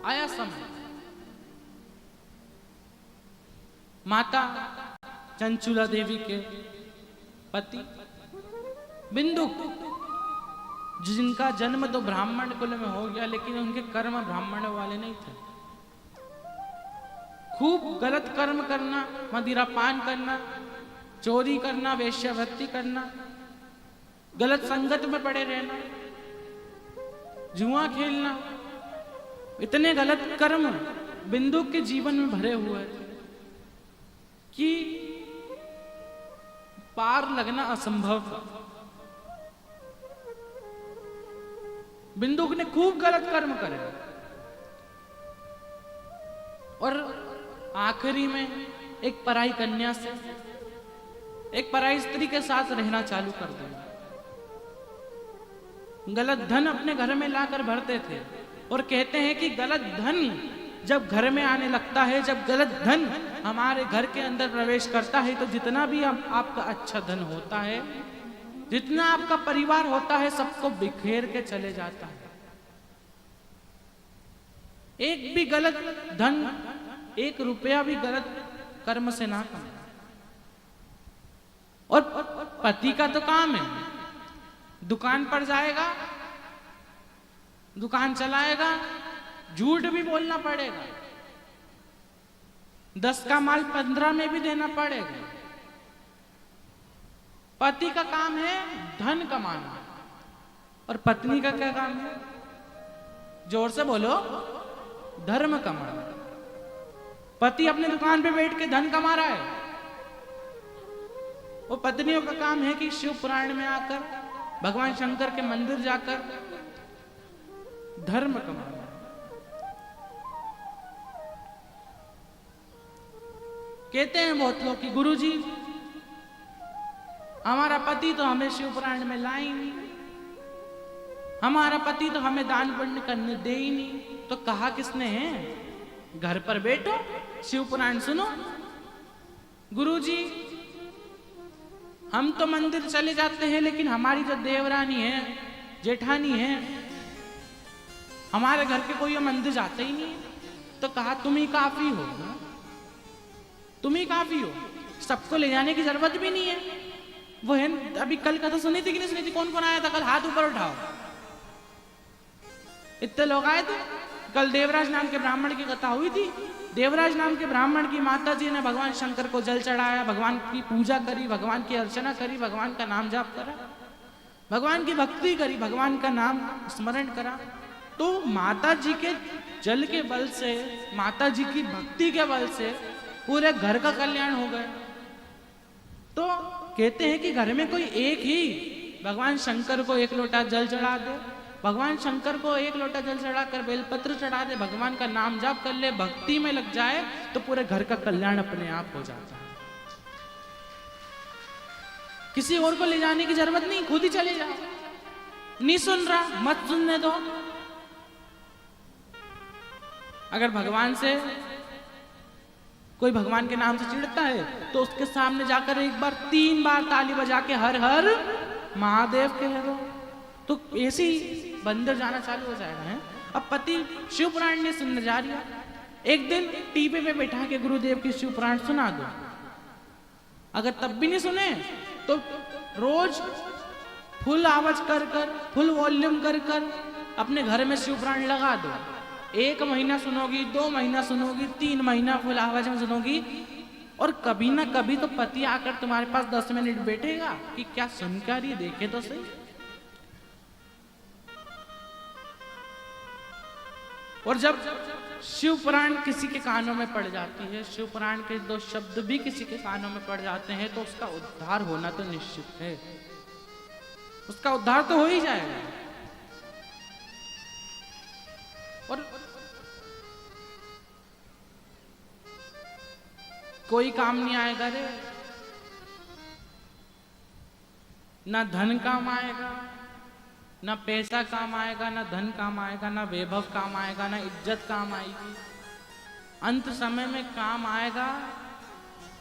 आया समय, माता चंचूला देवी के पति बिंदु, जिनका जन्म तो ब्राह्मण कुल में हो गया, लेकिन उनके कर्म ब्राह्मण वाले नहीं थे। खूब गलत कर्म करना, मदिरा पान करना, चोरी करना, वेश्यावृत्ति करना, गलत संगत में पड़े रहना, जुआ खेलना, इतने गलत कर्म बिंदु के जीवन में भरे हुए कि पार लगना असंभव था। बिंदु ने खूब गलत कर्म करे और आखिरी में एक पराई कन्या से, एक पराई स्त्री के साथ रहना चालू कर दिया। गलत धन अपने घर में लाकर भरते थे और कहते हैं कि गलत धन जब घर में आने लगता है, जब गलत धन हमारे घर के अंदर प्रवेश करता है, तो जितना भी आपका अच्छा धन होता है, जितना आपका परिवार होता है, सबको बिखेर के चले जाता है। एक भी गलत धन, एक रुपया भी गलत कर्म से ना कमाए। और पति का तो काम है, दुकान पर जाएगा, दुकान चलाएगा, झूठ भी बोलना पड़ेगा, 10 का माल 15 में भी देना पड़ेगा। पति का काम है धन कमाना, और पत्नी का क्या काम है? जोर से बोलो, धर्म कमाना। पति अपने दुकान पे बैठ के धन कमा रहा है, वो पत्नियों का काम है कि शिव पुराण में आकर, भगवान शंकर के मंदिर जाकर धर्म कमाना। कहते हैं बहुत लोग कि गुरुजी, हमारा पति तो हमें शिव पुराण में लाए ही नहीं, हमारा पति तो हमें दान पुण्य करने दे ही नहीं। तो कहा किसने है? घर पर बैठो, शिव पुराण सुनो। गुरुजी, हम तो मंदिर चले जाते हैं, लेकिन हमारी जो देवरानी है, जेठानी है, हमारे घर के कोई मंदिर जाते ही नहीं। तो कहा तुम ही काफी हो ना, तुम ही काफी हो, सबको ले जाने की जरूरत भी नहीं है। वो है अभी कल कथा सुनी थी कि नहीं सुनी थी? कौन कौन आया था कल? हाथ ऊपर उठाओ। इतने लोग आए थे कल। देवराज नाम के ब्राह्मण की कथा हुई थी। देवराज नाम के ब्राह्मण की माता जी ने भगवान शंकर को जल चढ़ाया, भगवान की पूजा करी, भगवान की अर्चना करी, भगवान का नाम जाप करा, भगवान की भक्ति करी, भगवान का नाम स्मरण करा। तो माता जी के जल के बल से, माता जी की भक्ति के बल से पूरे घर का कल्याण हो गया। तो कहते हैं कि घर में कोई एक ही भगवान शंकर को एक लोटा जल चढ़ा दे, भगवान शंकर को एक लोटा जल चढ़ाकर बेलपत्र चढ़ा दे, भगवान का नाम जाप कर ले, भक्ति में लग जाए, तो पूरे घर का कल्याण अपने आप हो जाता है। किसी और को ले जाने की जरूरत नहीं, खुद ही चले जाओ। नहीं सुन रहा, मत सुनने दो। अगर भगवान से कोई भगवान के नाम से चिढ़ता है, तो उसके सामने जाकर एक बार 3 बार ताली बजा के हर हर महादेव कह दो, तो ऐसे ही बंदर जाना चालू हो जाएगा। है अब पति शिव पुराण ने सुनने जा रही है, एक दिन टीवी पे बैठा के गुरुदेव की शिव पुराण सुना दो। अगर तब भी नहीं सुने तो रोज फुल आवाज कर कर, फुल वॉल्यूम कर कर अपने घर में शिव पुराण लगा दो। 1 महीना सुनोगी, 2 महीना सुनोगी, 3 महीना फुल आवाज में सुनोगी, और कभी ना कभी तो पति आकर तुम्हारे पास 10 मिनट बैठेगा कि क्या सुनकर ही देखे तो सही। और जब शिव पुराण किसी के कानों में पड़ जाती है, शिव पुराण के 2 शब्द भी किसी के कानों में पड़ जाते हैं, तो उसका उद्धार होना तो निश्चित है, उसका उद्धार तो हो ही जाएगा। और कोई काम नहीं आएगा रे, ना धन काम आएगा, ना पैसा काम आएगा, ना धन काम आएगा, ना वैभव काम आएगा, ना इज्जत काम आएगी। अंत समय में काम आएगा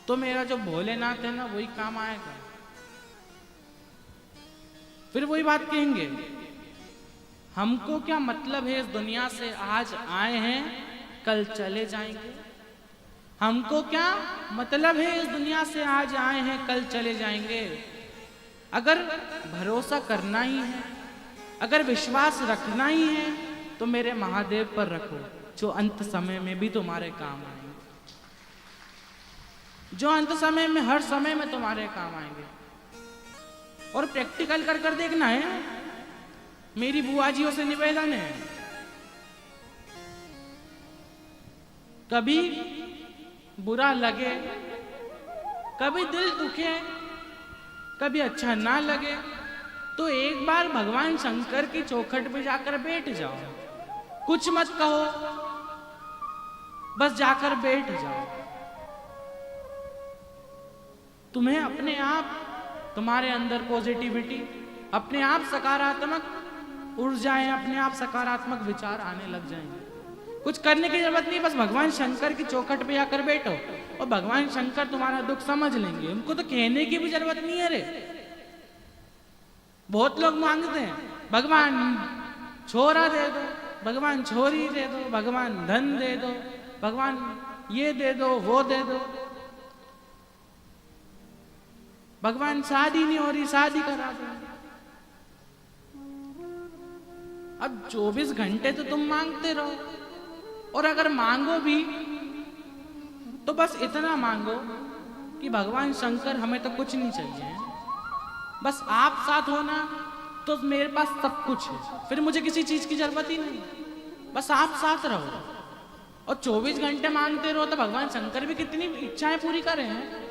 तो मेरा जो भोलेनाथ है ना, वही काम आएगा। फिर वही बात कहेंगे, हमको क्या मतलब है इस दुनिया से, आज आए हैं कल चले जाएंगे। हमको क्या मतलब है इस दुनिया से, आज आए हैं कल चले जाएंगे। अगर भरोसा करना ही है, अगर विश्वास रखना ही है, तो मेरे महादेव पर रखो, जो अंत समय में भी तुम्हारे काम आएंगे, जो अंत समय में हर समय में तुम्हारे काम आएंगे। और प्रैक्टिकल कर कर देखना है। मेरी बुआजियों से निवेदन है, कभी बुरा लगे, कभी दिल दुखे, कभी अच्छा ना लगे, तो एक बार भगवान शंकर की चौखट पे जाकर बैठ जाओ। कुछ मत कहो, बस जाकर बैठ जाओ। तुम्हें अपने आप, तुम्हारे अंदर पॉजिटिविटी, अपने आप सकारात्मक ऊर्जाएं, अपने आप सकारात्मक विचार आने लग जाएंगे। कुछ करने की जरूरत नहीं, बस भगवान शंकर की चौखट पे आकर बैठो और भगवान शंकर तुम्हारा दुख समझ लेंगे। उनको तो कहने की भी जरूरत नहीं है रे। बहुत लोग मांगते हैं भगवान छोरा दे दो, भगवान छोरी दे दो, भगवान धन दे दो, भगवान ये दे दो, वो दे दो, भगवान शादी नहीं हो रही, शादी करा दो। अब 24 घंटे तो तुम मांगते रहो, और अगर मांगो भी तो बस इतना मांगो कि भगवान शंकर हमें तो कुछ नहीं चाहिए, बस आप साथ होना तो मेरे पास सब कुछ है, फिर मुझे किसी चीज की जरूरत ही नहीं, बस आप साथ रहो। और 24 घंटे मांगते रहो तो भगवान शंकर भी कितनी इच्छाएं पूरी कर रहे हैं।